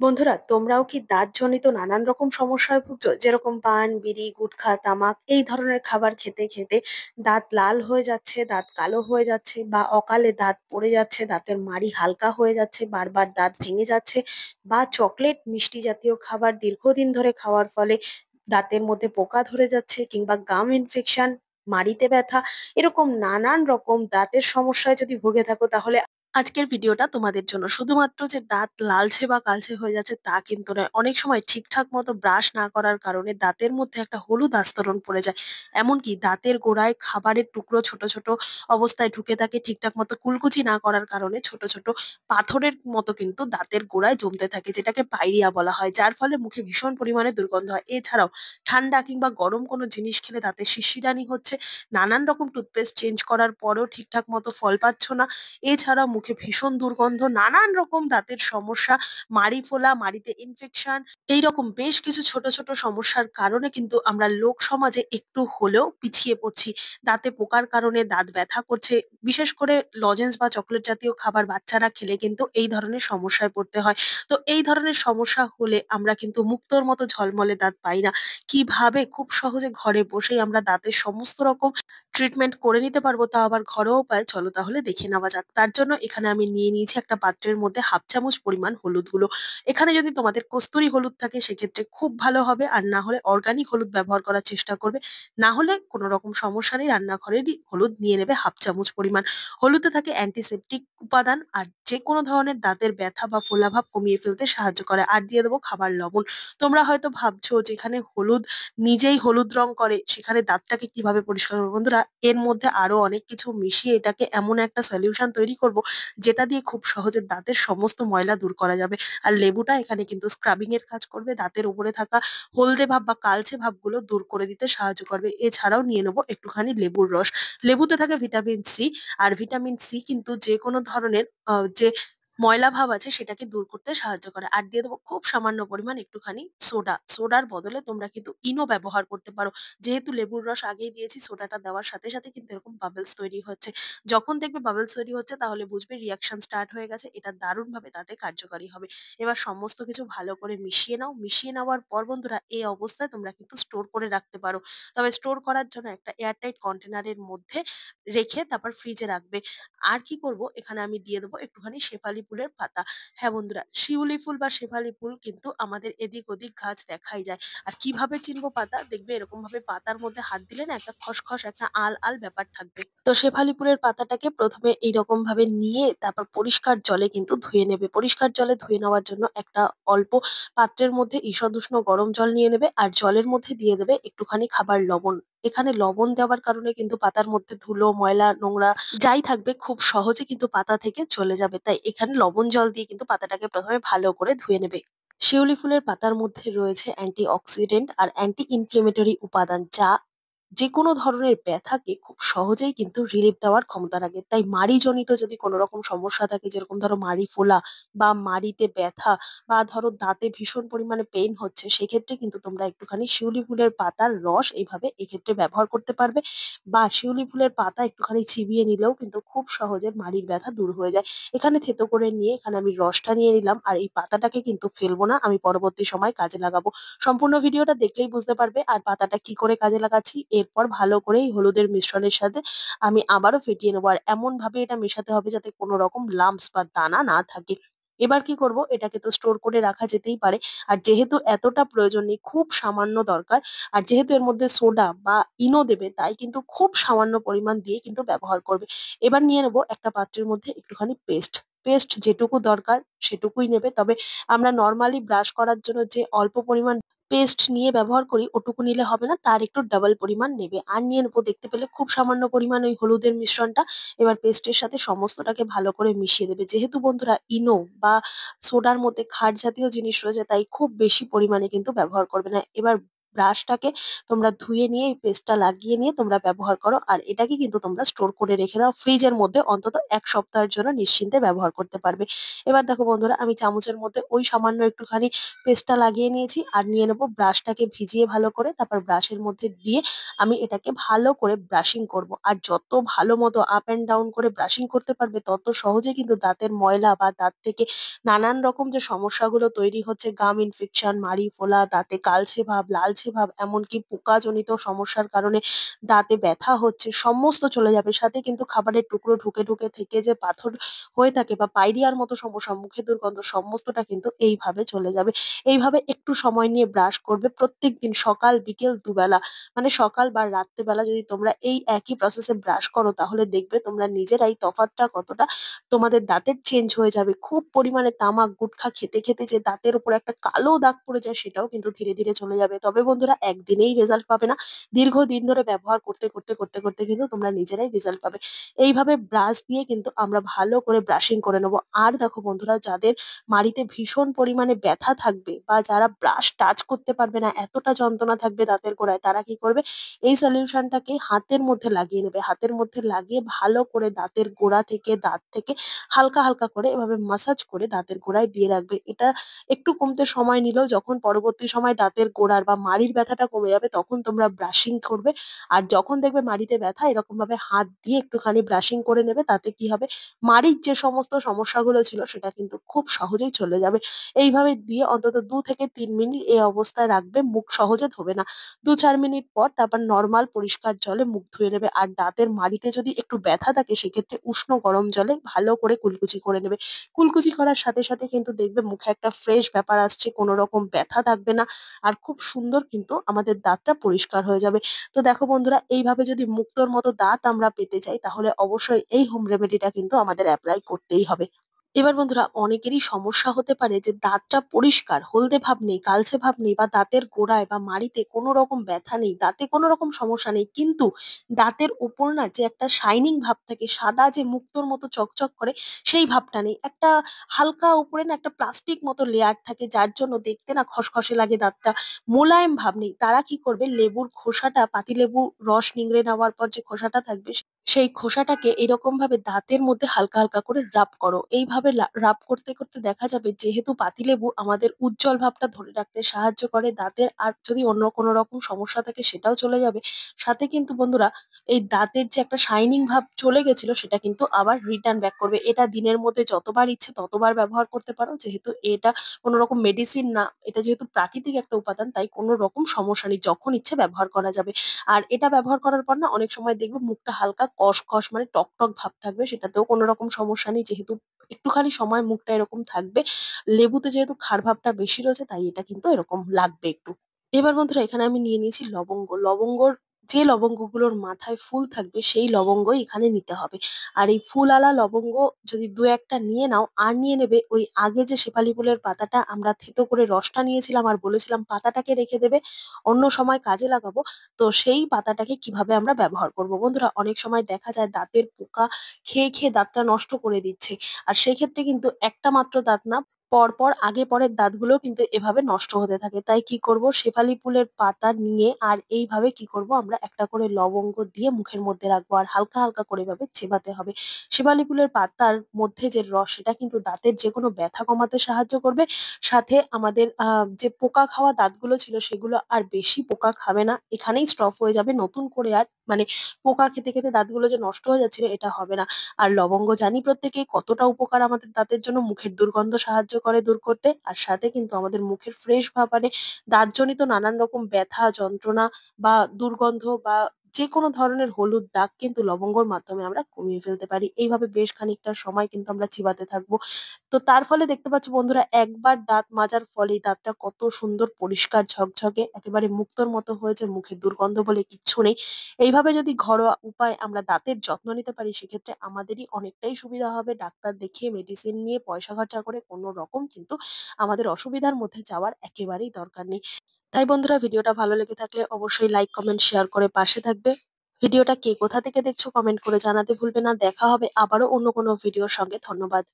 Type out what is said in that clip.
বন্ধুরা, তোমরাও কি দাঁতজনিত নানান রকম সমস্যায় ভুগছো? যেরকম পান, বিড়ি, গুটখা, তামাক এই ধরনের খাবার খেতে খেতে দাঁত লাল হয়ে যাচ্ছে, দাঁত কালো হয়ে যাচ্ছে, বা অকালে দাঁত পড়ে যাচ্ছে, দাঁতের মাড়ি হালকা হয়ে যাচ্ছে, বারবার দাঁত ভেঙে যাচ্ছে, বা চকলেট মিষ্টি জাতীয় খাবার দীর্ঘদিন ধরে খাওয়ার ফলে দাঁতের মধ্যে পোকা ধরে যাচ্ছে, কিংবা গাম ইনফেকশন, মাড়িতে ব্যথা, এরকম নানান রকম দাঁতের সমস্যায় যদি ভুগে থাকো, তাহলে আজকের ভিডিওটা তোমাদের জন্য। শুধুমাত্র যে দাঁত লালচে বা কালচে হয়ে যাচ্ছে তা কিন্তু নয়, অনেক সময় ঠিকঠাক মতো ব্রাশ না করার কারণে দাঁতের মধ্যে একটা হলুদ আস্তরণ পড়ে যায়। এমনকি দাঁতের গোড়ায় খাবারের টুকরো ছোট ছোট অবস্থায় ঢুকে থাকে, ঠিকঠাক মতো কুলকুচি না করার কারণে ছোট ছোট পাথরের মতো কিন্তু দাঁতের গোড়ায় জমতে থাকে, যেটাকে পাইরিয়া বলা হয়, যার ফলে মুখে ভীষণ পরিমাণে দুর্গন্ধ হয়। এছাড়াও ঠান্ডা কিংবা গরম কোনো জিনিস খেলে দাঁতে শিরশিরানি হচ্ছে, নানান রকম টুথপেস্ট চেঞ্জ করার পরেও ঠিকঠাক মতো ফল পাচ্ছ না, এছাড়া মুখে ভীষণ দুর্গন্ধ, নানান রকম দাঁতের সমস্যা, মাড়ি ফোলা, মাড়িতে ইনফেকশন, এইরকম বেশ কিছু ছোট ছোট সমস্যার কারণে কিন্তু আমরা লোক সমাজে একটু হলেও পিছিয়ে পড়ছি। দাঁতে পোকার কারণে দাঁত ব্যথা করছে, বিশেষ করে লজেন্স বা চকলেট জাতীয় খাবার বাচ্চারা খেলে কিন্তু এই ধরনের সমস্যায় পড়তে হয়। তো এই ধরনের সমস্যা হলে আমরা কিন্তু মুক্তোর মতো ঝলমলে দাঁত পাই না। কিভাবে খুব সহজে ঘরে বসেই আমরা দাঁতের সমস্ত রকম ট্রিটমেন্ট করে নিতে পারবো, তা আবার ঘরোয়া উপায়, চলো তাহলে দেখে নেওয়া যাক। তার জন্য এখানে আমি নিয়ে নিয়েছি একটা পাত্রের মধ্যে হাফ চামচ পরিমাণ হলুদ গুঁড়ো। এখানে যদি তোমাদের কস্তুরী হলুদ থাকে সেক্ষেত্রে খুব ভালো হবে, আর না হলে অর্গানিক হলুদ ব্যবহার করার চেষ্টা করবে। না হলে কোনো রকম সমস্যা নেই, রান্নাঘরেরই হলুদ নিয়ে নেবে হাফ চামচ পরিমাণ। হলুদে থাকে অ্যান্টিসেপটিক উপাদান, আর যে কোনো ধরনের দাঁতের ব্যথা বা ফোলাভাব কমিয়ে ফেলতে সাহায্য করে। আর দিয়ে দেবো খাবার লবণ। তোমরা হয়তো ভাবছো যেখানে হলুদ নিজেই হলুদ রং করে সেখানে দাঁতটাকে কিভাবে পরিষ্কার করবো। বন্ধুরা, এর মধ্যে আরো অনেক কিছু মিশিয়ে এটাকে এমন একটা সলিউশন তৈরি করব যেটা দিয়ে খুব সহজে দাঁতের সমস্ত ময়লা দূর করা যাবে। আর লেবুটা এখানে কিন্তু স্ক্রাবিং এর কাজ করবে, দাঁতের উপরে থাকা হলদে ভাব বা কালচে ভাবগুলো দূর করে দিতে সাহায্য করবে। এছাড়াও নিয়ে নেবো একটুখানি লেবুর রস। লেবুতে থাকে ভিটামিন সি, আর ভিটামিন সি কিন্তু যে কোনো ধরনের যে ময়লা ভাব আছে সেটাকে দূর করতে সাহায্য করে। আর দিয়ে দেবো খুব সামান্য পরিমাণ একটুখানি সোডা। সোডার বদলে তোমরা কিন্তু ইনো ব্যবহার করতে পারো। যেহেতু লেবুর রস আগেই দিয়েছি, সোডাটা দেওয়ার সাথে সাথে কিন্তু এরকম বাবলস তৈরি হচ্ছে। যখন দেখবে বাবলস তৈরি হচ্ছে তাহলে বুঝবে রিয়াকশন স্টার্ট হয়ে গেছে, এটা দারুণ ভাবে তাতে কার্যকারী হবে। এবার সমস্ত কিছু ভালো করে মিশিয়ে নাও। মিশিয়ে নেওয়ার পর বন্ধুরা, এই অবস্থায় তোমরা কিন্তু স্টোর করে রাখতে পারো। তবে স্টোর করার জন্য একটা এয়ারটাইট কন্টেনারের মধ্যে রেখে তারপর ফ্রিজে রাখবে। আর কি করব, এখানে আমি দিয়ে দেবো একটুখানি শেফালি ফুলের পাতা। হ্যাঁ বন্ধুরা, শিউলি ফুল বা শেফালি ফুল কিন্তু আমাদের এদিক ওদিক গাছ দেখাই যায়। আর কিভাবে চিনবো পাতা, দেখবে এরকম ভাবে পাতার মধ্যে হাত দিলে না একটা খসখস, একটা আল আল ব্যাপার থাকবে। তো শেফালি ফুলের পাতাটাকে প্রথমে এইরকম ভাবে নিয়ে তারপর পরিষ্কার জলে কিন্তু ধুয়ে নেবে। পরিষ্কার জলে ধুয়ে নেওয়ার জন্য একটা অল্প পাত্রের মধ্যে ঈষৎ উষ্ণ গরম জল নিয়ে নেবে, আর জলের মধ্যে দিয়ে দেবে একটুখানি খাবার লবণ। এখানে লবণ দেওয়ার কারণে কিন্তু পাতার মধ্যে ধুলো, ময়লা, নোংরা যাই থাকবে খুব সহজে কিন্তু পাতা থেকে চলে যাবে। তাই এখানে লবণ জল দিয়ে কিন্তু পাতাটাকে প্রথমে ভালো করে ধুয়ে নেবে। শিউলি ফুলের পাতার মধ্যে রয়েছে অ্যান্টি অক্সিডেন্ট আর অ্যান্টি ইনফ্লেমেটরি উপাদান, যা যে কোনো ধরনের ব্যথাকে খুব সহজেই কিন্তু রিলিফ দেওয়ার ক্ষমতা রাখে। তাই মাড়িজনিত যদি কোনো রকম সমস্যা থাকে, যেরকম ধরো মাড়ি ফোলা বা মাড়িতে ব্যথা, বা ধরো দাঁতে ভীষণ পরিমাণে পেইন হচ্ছে, সেক্ষেত্রে কিন্তু তোমরা একটুখানি শিউলি ফুলের পাতার রস এইভাবে এক্ষেত্রে ব্যবহার করতে পারবে। বা শিউলি ফুলের পাতা একটুখানি চিবিয়ে নিলেও কিন্তু খুব সহজে মাড়ির ব্যথা দূর হয়ে যায়। এখানে থেতো করে নিয়ে এখানে আমি রসটা নিয়ে নিলাম, আর এই পাতাটাকে কিন্তু ফেলবো না, আমি পরবর্তী সময় কাজে লাগাবো। সম্পূর্ণ ভিডিওটা দেখলেই বুঝতে পারবে আর পাতাটা কি করে কাজে লাগাচ্ছি। এরপর ভালো করে এই হলুদের মিশ্রণের সাথে আমি আবারও ফেটিয়ে নেবো, আর এমন ভাবে এটা মেশাতে হবে যাতে কোনো রকম লাম্পস বা দানা না থাকে। এবার কি করব, এটাকে তো স্টোর করে রাখা যেতেই পারে, আর যেহেতু এতটা প্রয়োজন নেই, খুব সামান্য দরকার, আর যেহেতু এর মধ্যে সোডা বা ইনো দেবে, তাই কিন্তু খুব সামান্য পরিমাণ দিয়ে কিন্তু ব্যবহার করবে। এবার নিয়ে নেবো একটা পাত্রের মধ্যে একটুখানি পেস্ট। পেস্ট যেটুকু দরকার সেটুকুই নেবে, তবে আমরা নর্মালি ব্রাশ করার জন্য যে অল্প পরিমাণ পেস্ট নিয়ে ব্যবহার করি ওটুকু নিলে হবে না, তার একটু ডাবল পরিমাণ নেবে। আর নিয়ে নেবো দেখতে পেলে খুব সামান্য পরিমাণ ওই হলুদের মিশ্রণটা। এবার পেস্টের সাথে সমস্তটাকে ভালো করে মিশিয়ে দেবে। যেহেতু বন্ধুরা ইনো বা সোডার মধ্যে ক্ষার জাতীয় জিনিস রয়েছে, তাই খুব বেশি পরিমাণে কিন্তু ব্যবহার করবে না। এবার ব্রাশটাকে তোমরা ধুয়ে নিয়ে এই পেস্টটা লাগিয়ে নিয়ে তোমরা ব্যবহার করো। আর এটাকে কিন্তু তোমরা স্টোর করে রেখে দাও ফ্রিজের মধ্যে, অন্তত ১ সপ্তাহের জন্য নিশ্চিন্তে ব্যবহার করতে পারবে। এবার দেখো বন্ধুরা, আমি চামচের মধ্যে ওই সামান্য একটুখানি পেস্টটা লাগিয়ে নিয়েছি আর নিয়ে নেবো ব্রাশটাকে ভিজিয়ে ভালো করে, তারপর ব্রাশের মধ্যে দিয়ে আমি এটাকে ভালো করে ব্রাশিং করব। আর যত ভালো মতো আপ অ্যান্ড ডাউন করে ব্রাশিং করতে পারবে তত সহজে কিন্তু দাঁতের ময়লা বা দাঁত থেকে নানান রকম যে সমস্যাগুলো তৈরি হচ্ছে, গাম ইনফেকশন, মাড়ি ফোলা, দাঁতে কালচে ভাব, লালচে ভাব, এমনকি পোকাজনিত সমস্যার কারণে দাঁতে ব্যথা হচ্ছে, সমস্ত চলে যাবে। সাথে কিন্তু খাবারের টুকরো ঢুকে ঢুকে থেকে যে পাথর হয়ে থাকে বা পাইরিয়ার মতো সমস্যা, মুখে দুর্গন্ধ, সমস্তটা কিন্তু এইভাবে চলে যাবে। এইভাবে একটু সময় নিয়ে ব্রাশ করবে প্রত্যেকদিন সকাল বিকেল দুবেলা। মানে সকাল বা রাত্রেবেলা যদি তোমরা এই একই প্রসেসে ব্রাশ করো তাহলে দেখবে তোমরা নিজেরাই তফাৎটা কতটা তোমাদের দাঁতের চেঞ্জ হয়ে যাবে। খুব পরিমাণে তামাক গুটখা খেতে খেতে যে দাঁতের উপর একটা কালো দাগ পড়ে যায় সেটাও কিন্তু ধীরে ধীরে চলে যাবে। তবে বন্ধুরা, একদিনেই রেজাল্ট পাবে না, দীর্ঘদিন ধরে ব্যবহার করতে কিন্তু তোমরা নিজেরাই রেজাল্ট পাবে। এইভাবে ব্রাশ দিয়ে কিন্তু আমরা ভালো করে ব্রাশিং করে নেবো। আর দেখো বন্ধুরা, যাদের মাড়িতে ভীষণ পরিমাণে ব্যথা থাকবে বা যারা ব্রাশ টাচ করতে পারবে না, এতটা যন্ত্রণা থাকবে দাঁতের গোড়ায়, তারা কি করবে, এই সলিউশনটাকে হাতের মধ্যে লাগিয়ে নেবে। হাতের মধ্যে লাগিয়ে ভালো করে দাঁতের গোড়া থেকে দাঁত থেকে হালকা হালকা করে এভাবে মাসাজ করে দাঁতের গোড়ায় দিয়ে রাখবে। এটা একটু কমতে সময় নিলেও যখন পরবর্তী সময় দাঁতের গোড়ার বা মাড়ির ব্যথাটা কমে যাবে তখন তোমরা ব্রাশিং করবে। আর যখন দেখবে মাড়িতে ব্যথা, এরকম ভাবে হাত দিয়ে একটুখানি ব্রাশিং করে নেবে। তাতে কি হবে, মাড়ির যে সমস্ত সমস্যাগুলো ছিল সেটা কিন্তু খুব সহজেই চলে যাবে। এইভাবে দিয়ে অন্তত ২ থেকে ৩ মিনিট এই অবস্থায় রাখবে, মুখ সহজে ধোবে না। ২-৪ মিনিট পর তারপর নরমাল পরিষ্কার জলে মুখ ধুয়ে নেবে। আর দাঁতের মাড়িতে যদি একটু ব্যথা থাকে সেক্ষেত্রে উষ্ণ গরম জলে ভালো করে কুলকুচি করে নেবে। কুলকুচি করার সাথে সাথে কিন্তু দেখবে মুখে একটা ফ্রেশ ব্যাপার আসছে, কোনো রকম ব্যথা থাকবে না। আর খুব সুন্দর কিন্তু আমাদের দাঁতটা পরিষ্কার হয়ে যাবে। তো দেখো বন্ধুরা, এইভাবে যদি মুক্তোর মতো দাঁত আমরা পেতে চাই তাহলে অবশ্যই এই হোম রেমেডিটা কিন্তু আমাদের এপ্লাই করতেই হবে। এবার বন্ধুরা, অনেকেরই সমস্যা হতে পারে যে দাঁতটা পরিষ্কার, হলদে ভাব নেই, কালচে ভাব নেই, বা দাঁতের গোড়ায় বা মাড়িতে কোনো রকম ব্যথা নেই, দাঁতে কোনো রকম সমস্যা নেই, কিন্তু দাঁতের উপর না যে একটা শাইনিং ভাব থাকে, সাদা যে মুক্তোর মতো চকচক করে, সেই ভাবটা নেই। একটা হালকা উপরে না একটা প্লাস্টিক মতো লেয়ার থাকে যার জন্য দেখতে না খসখসে লাগে দাঁতটা, মোলায়েম ভাব নেই। তারা কি করবে, লেবুর খোসাটা, পাতিলেবু রস নিংড়ে নেওয়ার পর যে খোসাটা থাকবে সেই খোসাটাকে এরকম ভাবে দাঁতের মধ্যে হালকা হালকা করে রাব করো। এইভাবে রাব করতে করতে দেখা যাবে, যেহেতু পাতিলেবু আমাদের উজ্জ্বল ভাবটা ধরে রাখতে সাহায্য করে, দাঁতের আর যদি অন্য কোনো রকম সমস্যা থাকে সেটাও চলে যাবে। সাথে কিন্তু বন্ধুরা, এই দাঁতের যে একটা শাইনিং ভাব চলে গেছিল সেটা কিন্তু আবার রিটার্ন ব্যাক করবে। এটা দিনের মধ্যে যতবার ইচ্ছে ততবার ব্যবহার করতে পারো, যেহেতু এটা কোনো রকম মেডিসিন না, এটা যেহেতু প্রাকৃতিক একটা উপাদান তাই কোনো রকম সমস্যা নেই, যখন ইচ্ছে ব্যবহার করা যাবে। আর এটা ব্যবহার করার পর না অনেক সময় দেখবে মুখটা হালকা কস মানে টক টক ভাব থাকবে, সেটাতেও কোনো রকম সমস্যা নেই, যেহেতু একটুখানি সময় মুখটা এরকম থাকবে। লেবুতে যেহেতু ক্ষার ভাবটা বেশি রয়েছে তাই এটা কিন্তু এরকম লাগবে একটু। এবার বন্ধুরা, এখানে আমি নিয়ে নিয়েছি লবঙ্গ। যে লবঙ্গগুলোর মাথায় ফুল থাকবে সেই লবঙ্গই এখানে নিতে হবে। আর এই ফুলওয়ালা লবঙ্গ যদি ২-১ টা নিয়ে নাও, আর নিয়ে নেবে ওই আগে যে শেফালি ফুলের পাতাটা আমরা থেতো করে রসটা নিয়েছিলাম আর বলেছিলাম পাতাটাকে রেখে দেবে, অন্য সময় কাজে লাগাবো। তো সেই পাতাটাকে কিভাবে আমরা ব্যবহার করব। বন্ধুরা, অনেক সময় দেখা যায় দাঁতের পোকা খেয়ে খেয়ে দাঁতটা নষ্ট করে দিচ্ছে। আর সেক্ষেত্রে কিন্তু একটা মাত্র দাঁত না, পরপর আগে পরের দাঁতগুলোও কিন্তু এভাবে নষ্ট হতে থাকে। তাই কি করব, শেফালি ফুলের পাতা নিয়ে আর এইভাবে কি করব, আমরা একটা করে লবঙ্গ দিয়ে মুখের মধ্যে রাখবো আর হালকা হালকা করে এভাবে চেবাতে হবে। শেফালি ফুলের পাতার মধ্যে যে রস সেটা কিন্তু দাঁতের যেকোনো ব্যথা কমাতে সাহায্য করবে। সাথে আমাদের যে পোকা খাওয়া দাঁতগুলো ছিল সেগুলো আর বেশি পোকা খাবে না, এখানেই স্টপ হয়ে যাবে। নতুন করে আর মানে পোকা খেতে খেতে দাঁতগুলো যে নষ্ট হয়ে যাচ্ছিল এটা হবে না। আর লবঙ্গ জানি প্রত্যেকেই কতটা উপকার আমাদের দাঁতের জন্য, মুখের দুর্গন্ধ সাহায্য করে দূর করতে, আর সাথে কিন্তু আমাদের মুখের ফ্রেশ ভাব আনে। দাঁতজনিত নানান রকম ব্যথা যন্ত্রণা বা দুর্গন্ধ বা যে কোনো ধরনের হলুদ দাগ কিন্তু লবঙ্গর মাধ্যমে আমরা কমিয়ে ফেলতে পারি। এইভাবে বেশ খানিকটা সময় কিন্তু আমরা চিবাতে থাকবো। তো তার ফলে দেখতে পাচ্ছ বন্ধুরা, একবার দাঁত মাজার ফলেই দাঁতটা কত সুন্দর পরিষ্কার ঝকঝকে একেবারে মুক্তোর মতো হয়েছে, মুখে দুর্গন্ধ বলে কিচ্ছু নেই। এইভাবে যদি ঘরোয়া উপায় আমরা দাঁতের যত্ন নিতে পারি সেক্ষেত্রে আমাদেরই অনেকটাই সুবিধা হবে। ডাক্তার দেখিয়ে মেডিসিন নিয়ে পয়সা খরচা করে কোনো রকম কিন্তু আমাদের অসুবিধার মধ্যে যাওয়ার একেবারেই দরকার নেই। তাই বন্ধুরা, ভিডিওটা ভালো লেগে থাকলে অবশ্যই লাইক কমেন্ট শেয়ার করে পাশে থাকবে। ভিডিওটা কে কোথা থেকে দেখছো কমেন্ট করে জানাতে ভুলবে না। দেখা হবে আবারও অন্য কোনো ভিডিওর সঙ্গে। ধন্যবাদ।